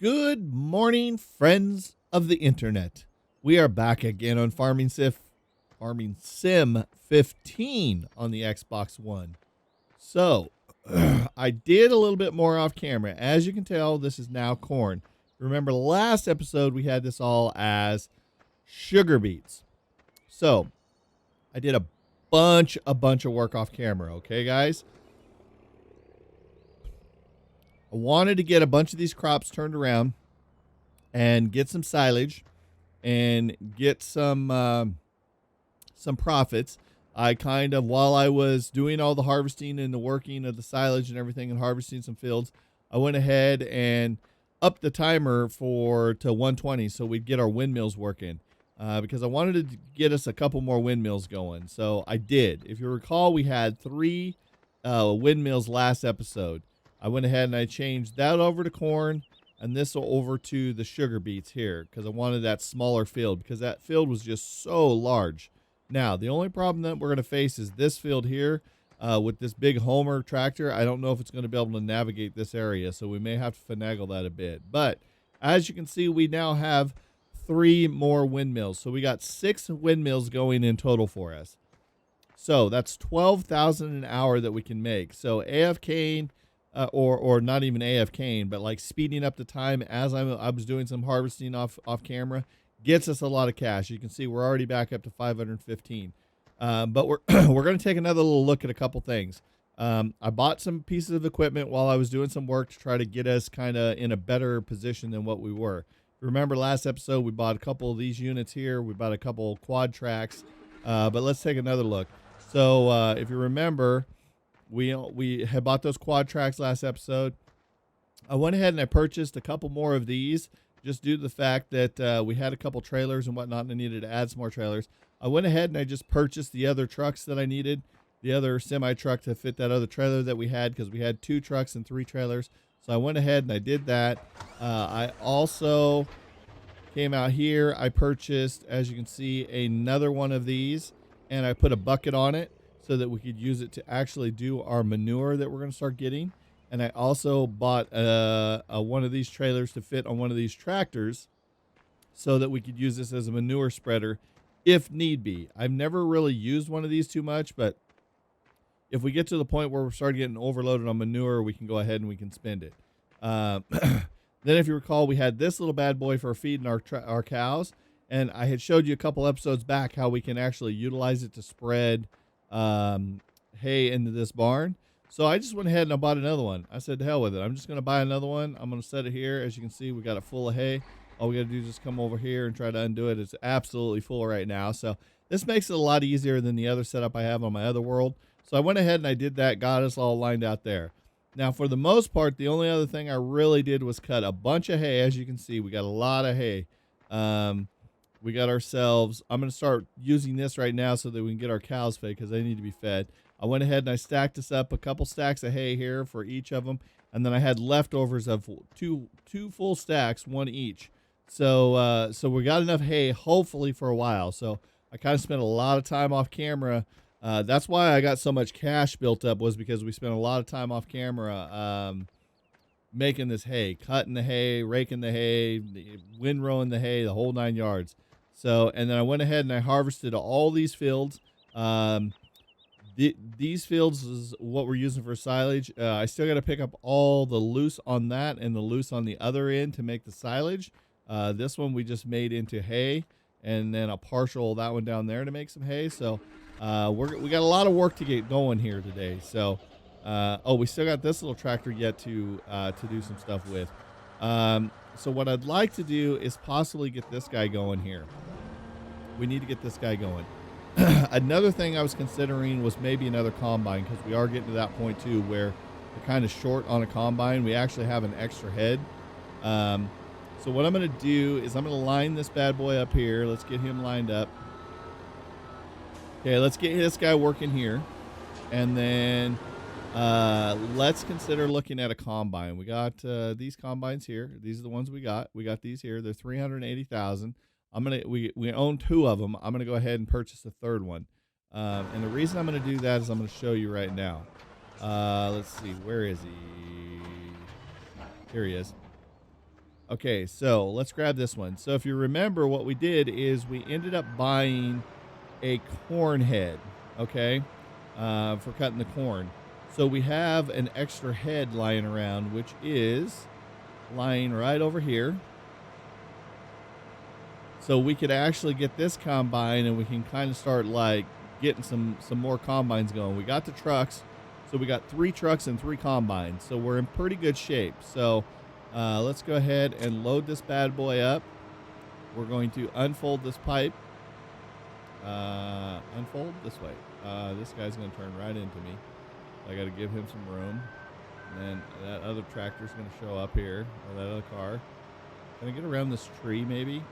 Good morning, friends of the internet. We are back again on Farming Sim 15 on the Xbox One. So, I did a little bit more off camera. As you can tell, this is now corn. Remember last episode we had this all as sugar beets. So, I did a bunch of work off camera, okay guys? I wanted to get a bunch of these crops turned around and get some silage and get some profits. I kind of, while I was doing all the harvesting and the working of the silage and everything and harvesting some fields, I went ahead and upped the timer to 120 so we'd get our windmills working because I wanted to get us a couple more windmills going. So I did. If you recall, we had 3 windmills last episode. I went ahead and I changed that over to corn and this over to the sugar beets here because I wanted that smaller field because that field was just so large. Now, the only problem that we're going to face is this field here with this big Homer tractor. I don't know if it's going to be able to navigate this area, so we may have to finagle that a bit. But as you can see, we now have 3 more windmills. So we got 6 windmills going in total for us. So that's 12,000 an hour that we can make. So AFKing, or not even AFKing, but like speeding up the time as I was doing some harvesting off camera, gets us a lot of cash. You can see we're already back up to 515. But we're we're going to take another little look at a couple things. I bought some pieces of equipment while I was doing some work to try to get us kind of in a better position than what we were. Remember last episode we bought a couple of these units here. We bought a couple quad tracks. But let's take another look. So if you remember, we had bought those quad tracks last episode. I went ahead and I purchased a couple more of these just due to the fact that we had a couple trailers and whatnot and I needed to add some more trailers. I went ahead and I just purchased the other trucks that I needed, the other semi truck to fit that other trailer that we had because we had 2 trucks and 3 trailers. So I went ahead and I did that. I also came out here. I purchased, as you can see, another one of these and I put a bucket on it so that we could use it to actually do our manure that we're going to start getting. And I also bought one of these trailers to fit on one of these tractors so that we could use this as a manure spreader if need be. I've never really used one of these too much, but if we get to the point where we're starting getting overloaded on manure, we can go ahead and we can spend it. Then if you recall, we had this little bad boy for feeding our cows. And I had showed you a couple episodes back how we can actually utilize it to spread hay into this barn. So I just went ahead and I bought another one. I said, to hell with it. I'm just going to buy another one. I'm going to set it here. As you can see, we got it full of hay. All we got to do is just come over here and try to undo it. It's absolutely full right now. So this makes it a lot easier than the other setup I have on my other world. So I went ahead and I did that, got us all lined out there. Now, for the most part, the only other thing I really did was cut a bunch of hay. As you can see, we got a lot of hay. We got ourselves, I'm going to start using this right now so that we can get our cows fed because they need to be fed. I went ahead and I stacked this up, a couple stacks of hay here for each of them. And then I had leftovers of two full stacks, one each. So we got enough hay, hopefully, for a while. So I kind of spent a lot of time off camera. That's why I got so much cash built up, was because we spent a lot of time off camera making this hay, cutting the hay, raking the hay, windrowing the hay, the whole 9 yards. So, and then I went ahead and I harvested all these fields. These fields is what we're using for silage. I still got to pick up all the loose on that and the loose on the other end to make the silage. This one we just made into hay, and then a partial that one down there to make some hay. So we got a lot of work to get going here today. So we still got this little tractor yet to do some stuff with. So what I'd like to do is possibly get this guy going here. We need to get this guy going. Another thing I was considering was maybe another combine, because we are getting to that point too where we're kind of short on a combine. We actually have an extra head. So what I'm going to do is I'm going to line this bad boy up here. Let's get him lined up. Okay, let's get this guy working here. And then let's consider looking at a combine. We got these combines here. These are the ones we got. We got these here. They're $380,000. We own 2 of them. I'm gonna go ahead and purchase a third one. And the reason I'm gonna do that is I'm gonna show you right now. Let's see, where is he? Here he is. Okay, so let's grab this one. So if you remember, what we did is we ended up buying a corn head, okay, for cutting the corn. So we have an extra head lying around, which is lying right over here. So we could actually get this combine, and we can kind of start like getting some more combines going. We got the trucks, so we got 3 trucks and 3 combines. So we're in pretty good shape. So let's go ahead and load this bad boy up. We're going to unfold this pipe. Unfold this way. This guy's going to turn right into me. I got to give him some room. And then that other tractor's going to show up here, or that other car. Can I get around this tree maybe?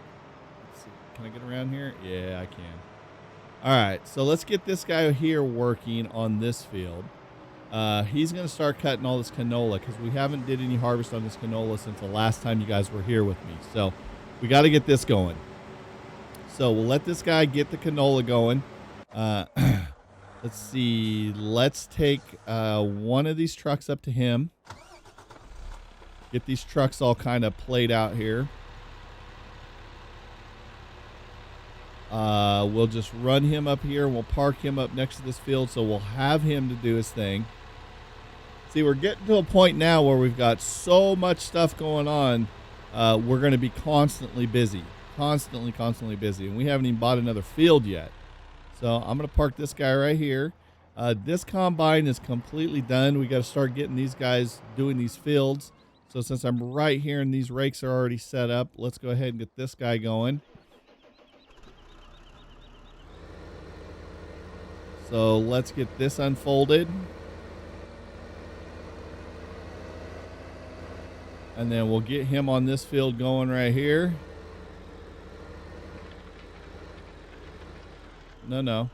Let's see. Can I get around here? Yeah, I can. All right, so let's get this guy here working on this field. He's going to start cutting all this canola because we haven't did any harvest on this canola since the last time you guys were here with me. So we got to get this going. So we'll let this guy get the canola going. Let's see. Let's take one of these trucks up to him. Get these trucks all kind of played out here. We'll just run him up here. We'll park him up next to this field, so we'll have him to do his thing. See, we're getting to a point now where we've got so much stuff going on. We're going to be constantly busy. Constantly busy. And we haven't even bought another field yet. So I'm going to park this guy right here. This combine is completely done. We got to start getting these guys doing these fields. So since I'm right here and these rakes are already set up, let's go ahead and get this guy going. So let's get this unfolded. And then we'll get him on this field going right here. No.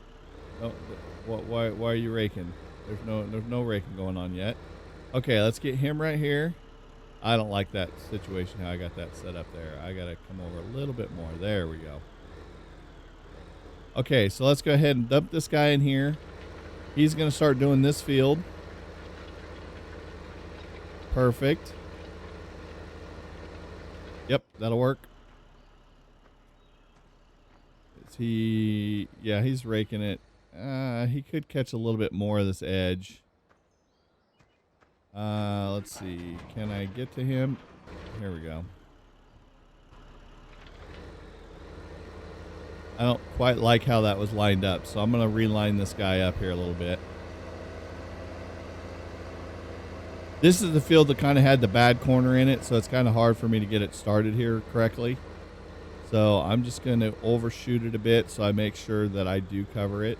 Oh, why are you raking? There's no raking going on yet. Okay, let's get him right here. I don't like that situation, how I got that set up there. I got to come over a little bit more. There we go. Okay, so let's go ahead and dump this guy in here. He's going to start doing this field. Perfect. Yep, that'll work. Is he... Yeah, he's raking it. He could catch a little bit more of this edge. Let's see. Can I get to him? Here we go. I don't quite like how that was lined up, so I'm going to reline this guy up here a little bit. This is the field that kind of had the bad corner in it, so it's kind of hard for me to get it started here correctly. So I'm just going to overshoot it a bit so I make sure that I do cover it.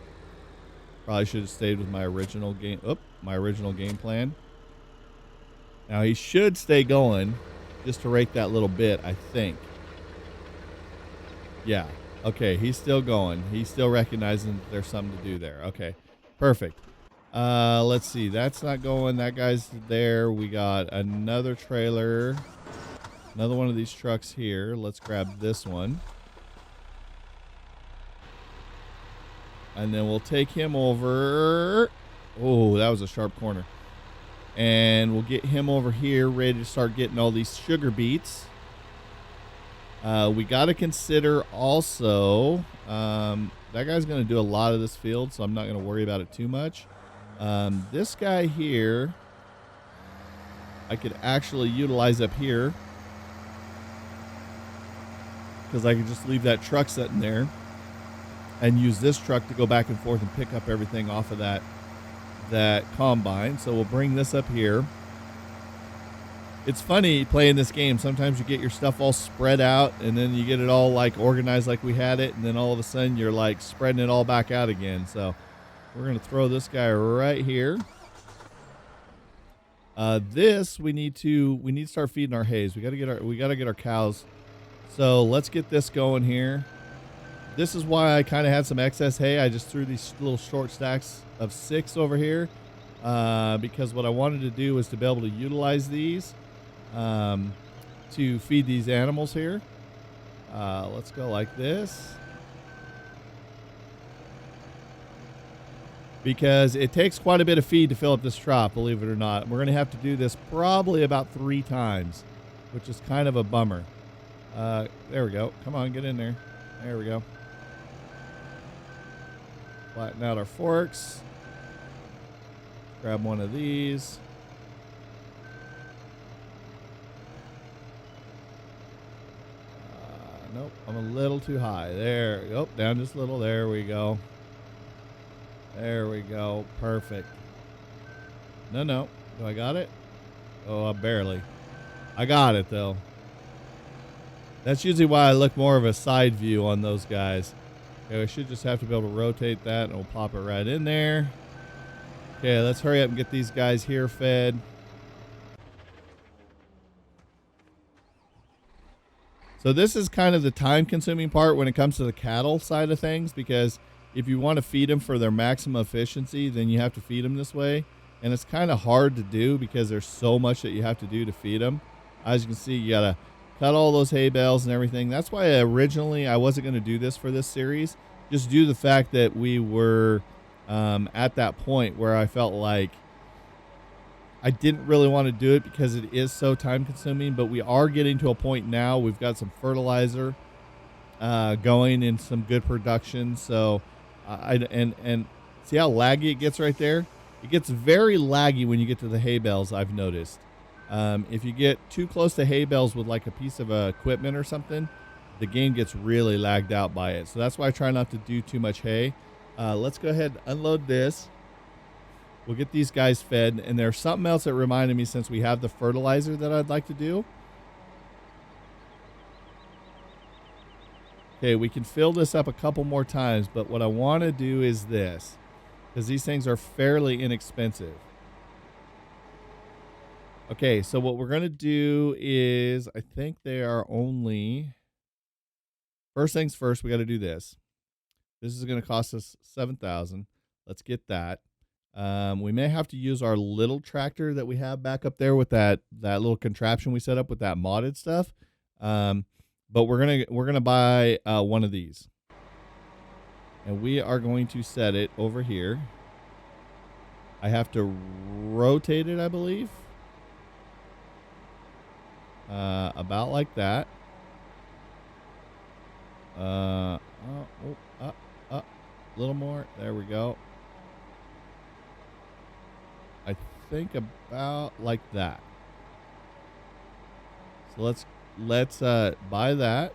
Probably should have stayed with my original game. My original game plan. Now he should stay going just to rake that little bit, I think. Yeah. Okay, he's still going. He's still recognizing that there's something to do there. Okay, perfect. Let's see. That's not going. That guy's there. We got another trailer. Another one of these trucks here. Let's grab this one. And then we'll take him over. Oh, that was a sharp corner. And we'll get him over here ready to start getting all these sugar beets. We got to consider also, that guy's going to do a lot of this field, so I'm not going to worry about it too much. This guy here, I could actually utilize up here because I could just leave that truck sitting there and use this truck to go back and forth and pick up everything off of that combine. So we'll bring this up here. It's funny playing this game. Sometimes you get your stuff all spread out and then you get it all like organized like we had it, and then all of a sudden you're like spreading it all back out again. So we're going to throw this guy right here. This we need to start feeding our hays. We got to get our cows. So let's get this going here. This is why I kind of had some excess hay. I just threw these little short stacks of 6 over here because what I wanted to do was to be able to utilize these to feed these animals here. Let's go like this. Because it takes quite a bit of feed to fill up this trough, believe it or not. We're going to have to do this probably about 3 times. which is kind of a bummer. There we go. Come on, get in there. There we go. Flatten out our forks. Grab one of these. Nope, I'm a little too high. There. Oh, down just a little. There we go. There we go. Perfect. No. Do I got it? Oh, barely. I got it, though. That's usually why I look more of a side view on those guys. Okay, I should just have to be able to rotate that, and we'll pop it right in there. Okay, let's hurry up and get these guys here fed. So this is kind of the time-consuming part when it comes to the cattle side of things, because if you want to feed them for their maximum efficiency, then you have to feed them this way. And it's kind of hard to do because there's so much that you have to do to feed them. As you can see, you got to cut all those hay bales and everything. That's why originally I wasn't going to do this for this series, just due to the fact that we were at that point where I felt like I didn't really want to do it because it is so time consuming, but we are getting to a point now. We've got some fertilizer going in some good production. So and see how laggy it gets right there? It gets very laggy when you get to the hay bales, I've noticed. If you get too close to hay bales with like a piece of equipment or something, the game gets really lagged out by it. So that's why I try not to do too much hay. Let's go ahead and unload this. We'll get these guys fed. And there's something else that reminded me, since we have the fertilizer, that I'd like to do. Okay, we can fill this up a couple more times, but what I want to do is this, because these things are fairly inexpensive. Okay, so what we're going to do is, I think they are only, first things first, we got to do this. This is going to cost us $7,000. Let's get that. We may have to use our little tractor that we have back up there with that little contraption we set up with that modded stuff. But we're gonna buy one of these, and we are going to set it over here. I have to rotate it, I believe, about like that. A little more. There we go. I think about like that. So let's buy that,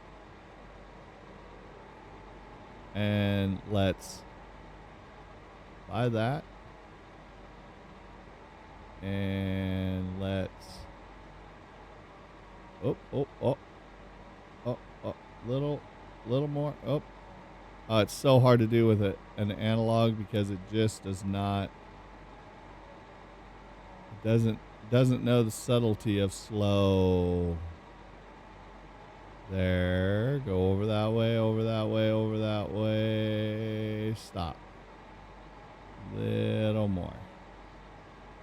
and let's buy that, and let's little more. Oh, it's so hard to do with an analog because it just does not. Doesn't know the subtlety of slow. There, go over that way, over that way, over that way. Stop. Little more.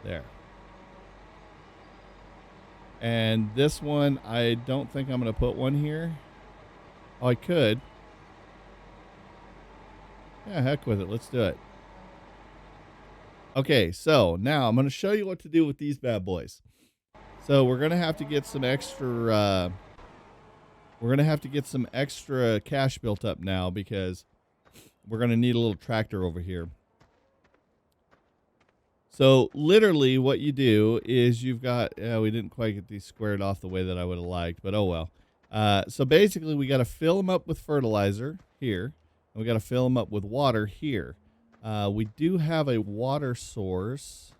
There. And this one, I don't think I'm going to put one here. Oh, I could. Yeah, heck with it. Let's do it. Okay, so now I'm going to show you what to do with these bad boys. So we're going to have to get some extra cash built up now, because we're going to need a little tractor over here. So literally what you do is you've got, we didn't quite get these squared off the way that I would have liked, but oh well. So basically we got to fill them up with fertilizer here, and we got to fill them up with water here. We do have a water source.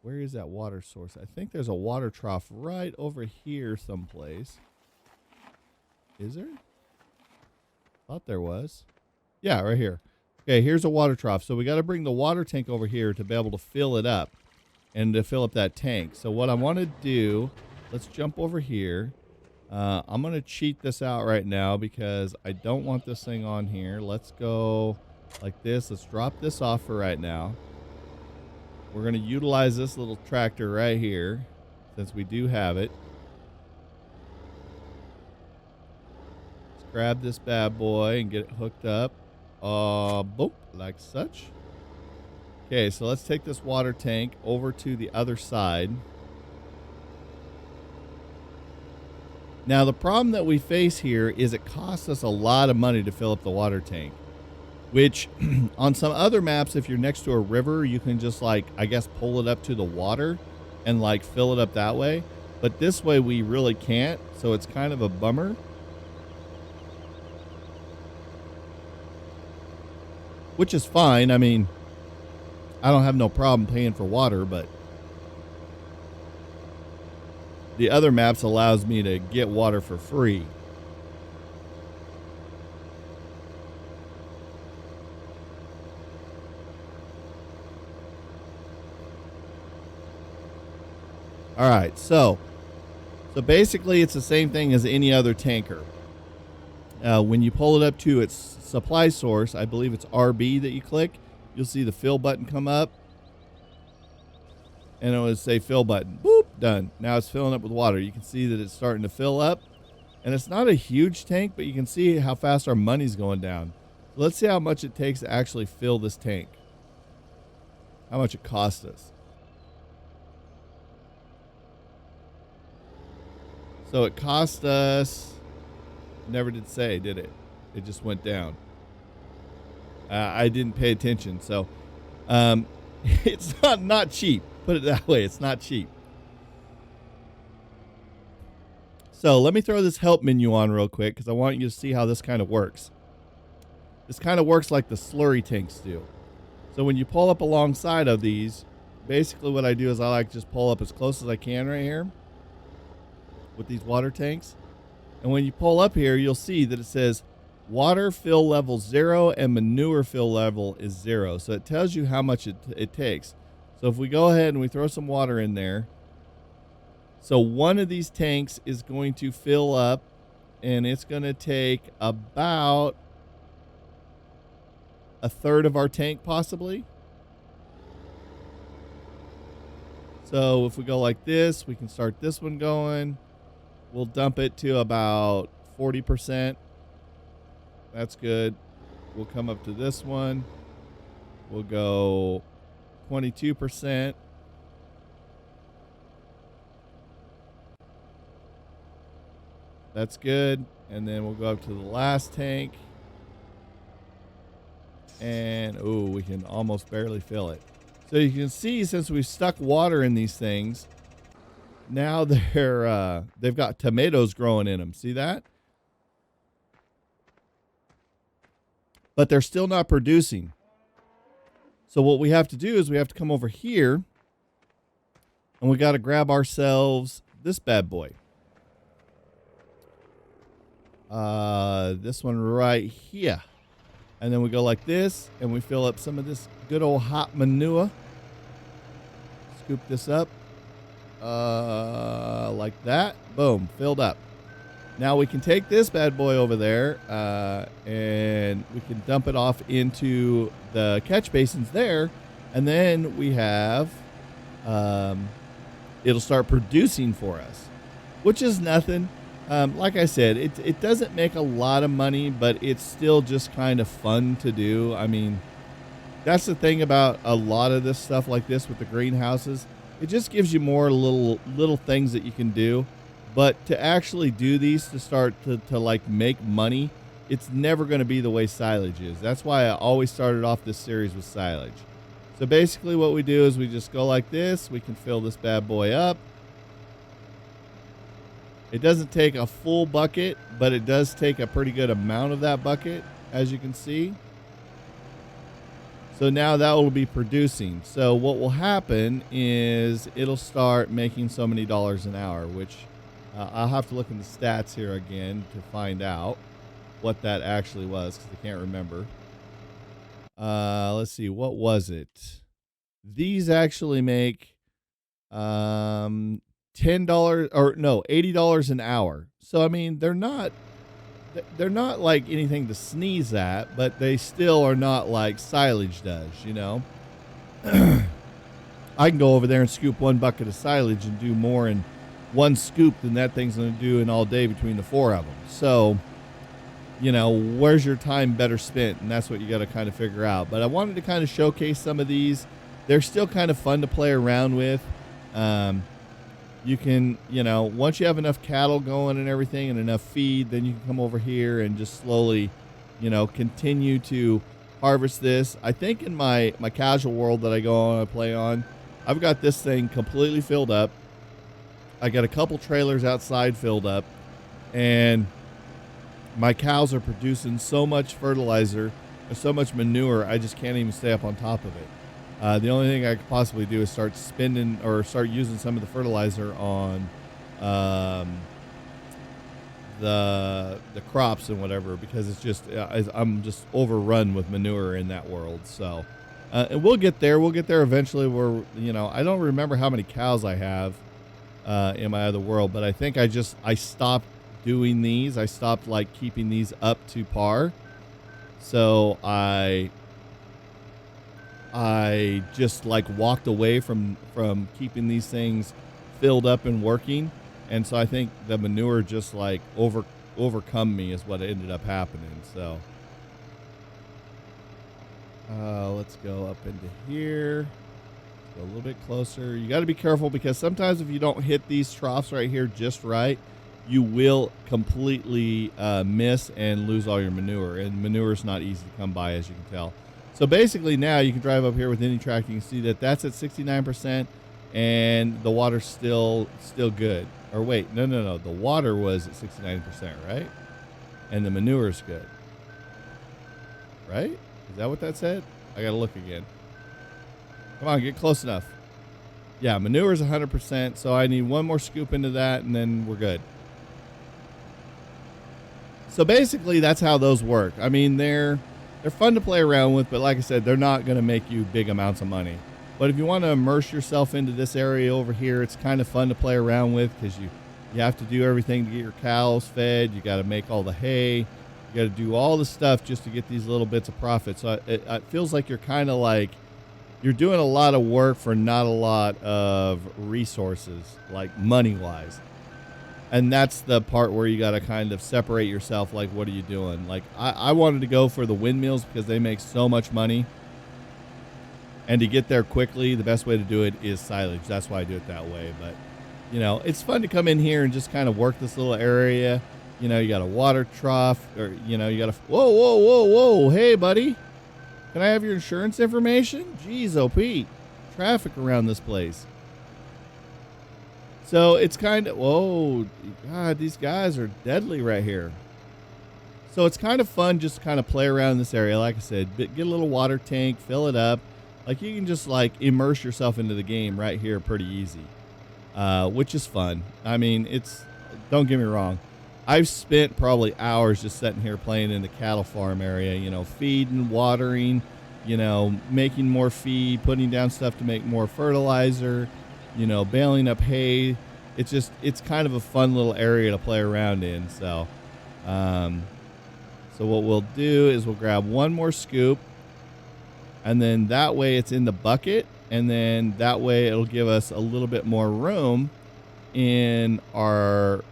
Where is that water source? I think there's a water trough right over here someplace. Is there? Thought there was. Yeah, right here. Okay, here's a water trough. So we got to bring the water tank over here to be able to fill it up and to fill up that tank. So what I want to do, let's jump over here. I'm going to cheat this out right now because I don't want this thing on here. Let's go like this. Let's drop this off for right now. We're going to utilize this little tractor right here since we do have it. Let's grab this bad boy and get it hooked up. Boop, like such. Okay, so let's take this water tank over to the other side. Now, the problem that we face here is it costs us a lot of money to fill up the water tank, which on some other maps, if you're next to a river, you can just like, I guess, pull it up to the water and like fill it up that way. But this way we really can't. So it's kind of a bummer. Which is fine. I mean, I don't have no problem paying for water, but the other maps allows me to get water for free. All right, so basically it's the same thing as any other tanker. When you pull it up to its supply source, I believe it's RB that you click, you'll see the fill button come up. And it would say fill button. Boop, done. Now it's filling up with water. You can see that it's starting to fill up. And it's not a huge tank, but you can see how fast our money's going down. Let's see how much it takes to actually fill this tank. How much it costs us. So it cost us, never did say, did it? It just went down. I didn't pay attention. So it's not cheap. Put it that way. It's not cheap. So let me throw this help menu on real quick because I want you to see how this kind of works. This kind of works like the slurry tanks do. So when you pull up alongside of these, basically what I do is I like to just pull up as close as I can right here with these water tanks. And when you pull up here, you'll see that it says water fill level 0 and manure fill level is 0. So it tells you how much it takes. So if we go ahead and we throw some water in there, so one of these tanks is going to fill up and it's going to take about a third of our tank possibly. So if we go like this, we can start this one going. We'll dump it to about 40%. That's good. We'll come up to this one. We'll go 22%. That's good. And then we'll go up to the last tank. And, ooh, we can almost barely fill it. So you can see since we stuck water in these things, now they've got tomatoes growing in them. See that? But they're still not producing. So what we have to do is we have to come over here and we got to grab ourselves this bad boy. This one right here. And then we go like this and we fill up some of this good old hot manure. Scoop this up. Like that. Boom. Filled up. Now we can take this bad boy over there and we can dump it off into the catch basins there. And then we have, it'll start producing for us, which is nothing. Like I said, it doesn't make a lot of money, but it's still just kind of fun to do. I mean, that's the thing about a lot of this stuff like this with the greenhouses. It just gives you more little things that you can do. But to actually do these to start to like make money, it's never going to be the way silage is. That's why I always started off this series with silage. So basically what we do is we just go like this. We can fill this bad boy up. It doesn't take a full bucket, but it does take a pretty good amount of that bucket, as you can see. So now that will be producing. So what will happen is it'll start making so many dollars an hour, which I'll have to look in the stats here again to find out what that actually was because I can't remember. Let's see. What was it? These actually make $10 or no, $80 an hour. So, I mean, they're not like anything to sneeze at, but they still are not like silage does, you know. I can go over there and scoop one bucket of silage and do more in one scoop than that thing's going to do in all day between the four of them. So, you know, where's your time better spent? And that's what you got to kind of figure out. But I wanted to kind of showcase some of these. They're still kind of fun to play around with. you can, you know, once you have enough cattle going and everything and enough feed, then you can come over here and just slowly, you know, continue to harvest this. I think in my casual world that I go on, I play on, I've got this thing completely filled up. I got a couple trailers outside filled up, and my cows are producing so much fertilizer or so much manure, I just can't even stay up on top of it. The only thing I could possibly do is start spending or start using some of the fertilizer on the crops and whatever, because it's just I'm just overrun with manure in that world. So and we'll get there. We'll get there eventually. Where, you know, I don't remember how many cows I have in my other world, but I think I stopped doing these. I stopped like keeping these up to par. So I just like walked away from keeping these things filled up and working. And so I think the manure just like overcome me is what ended up happening. So let's go up into here. Go a little bit closer. You got to be careful, because sometimes if you don't hit these troughs right here just right, you will completely miss and lose all your manure. And manure is not easy to come by, as you can tell. So basically now you can drive up here with any tractor. You can see that that's at 69%, and the water's still good. Or wait, no. The water was at 69%, right? And the manure is good. Right? Is that what that said? I got to look again. Come on, get close enough. Yeah, manure is 100%, so I need one more scoop into that, and then we're good. So basically, that's how those work. I mean, they're fun to play around with, but like I said, they're not going to make you big amounts of money. But if you want to immerse yourself into this area over here, it's kind of fun to play around with, because you have to do everything to get your cows fed. You got to make all the hay. You got to do all the stuff just to get these little bits of profit. So it feels like you're kind of like you're doing a lot of work for not a lot of resources, like money-wise. And that's the part where you got to kind of separate yourself. Like, what are you doing? Like, I wanted to go for the windmills because they make so much money. And to get there quickly, the best way to do it is silage. That's why I do it that way. But, you know, it's fun to come in here and just kind of work this little area. You know, you got a water trough, or, you know, you got a, whoa. Hey, buddy. Can I have your insurance information? Jeez, oh, Pete. Traffic around this place. So it's kind of, whoa, God, these guys are deadly right here. So it's kind of fun just to kind of play around in this area. Like I said, get a little water tank, fill it up. Like, you can just like immerse yourself into the game right here pretty easy, which is fun. I mean, don't get me wrong. I've spent probably hours just sitting here playing in the cattle farm area, you know, feeding, watering, you know, making more feed, putting down stuff to make more fertilizer, you know, baling up hay. It's kind of a fun little area to play around in. So, so what we'll do is we'll grab one more scoop, and then that way it's in the bucket, and then that way it'll give us a little bit more room in our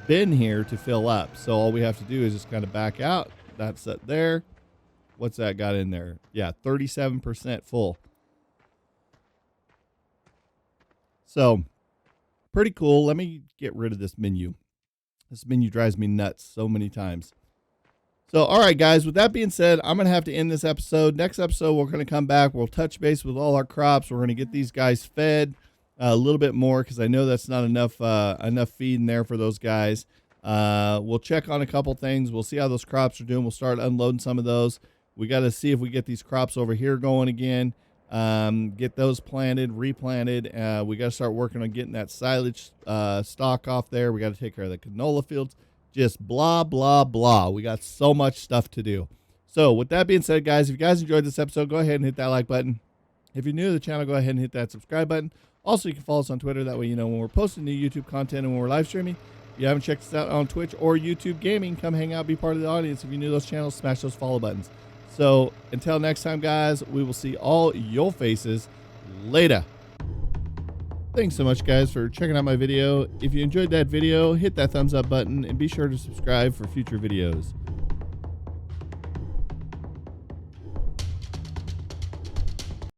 bin here to fill up. So all we have to do is just kind of back out. That's it there. What's that got in there? Yeah, 37% full. So pretty cool. Let me get rid of this menu. This menu drives me nuts so many times. So, all right, guys, with that being said, I'm going to have to end this episode. Next episode, we're going to come back. We'll touch base with all our crops. We're going to get these guys fed a little bit more, because I know that's not enough feed in there for those guys. We'll check on a couple things. We'll see how those crops are doing. We'll start unloading some of those. We got to see if we get these crops over here going again. Get those planted, replanted. We got to start working on getting that silage stock off there. We got to take care of the canola fields. Just blah, blah, blah. We got so much stuff to do. So with that being said, guys, if you guys enjoyed this episode, go ahead and hit that like button. If you're new to the channel, go ahead and hit that subscribe button. Also, you can follow us on Twitter. That way you know when we're posting new YouTube content and when we're live streaming. If you haven't checked us out on Twitch or YouTube Gaming, come hang out, be part of the audience. If you're new to those channels, smash those follow buttons. So until next time, guys, we will see all your faces later. Thanks so much, guys, for checking out my video. If you enjoyed that video, hit that thumbs up button and be sure to subscribe for future videos.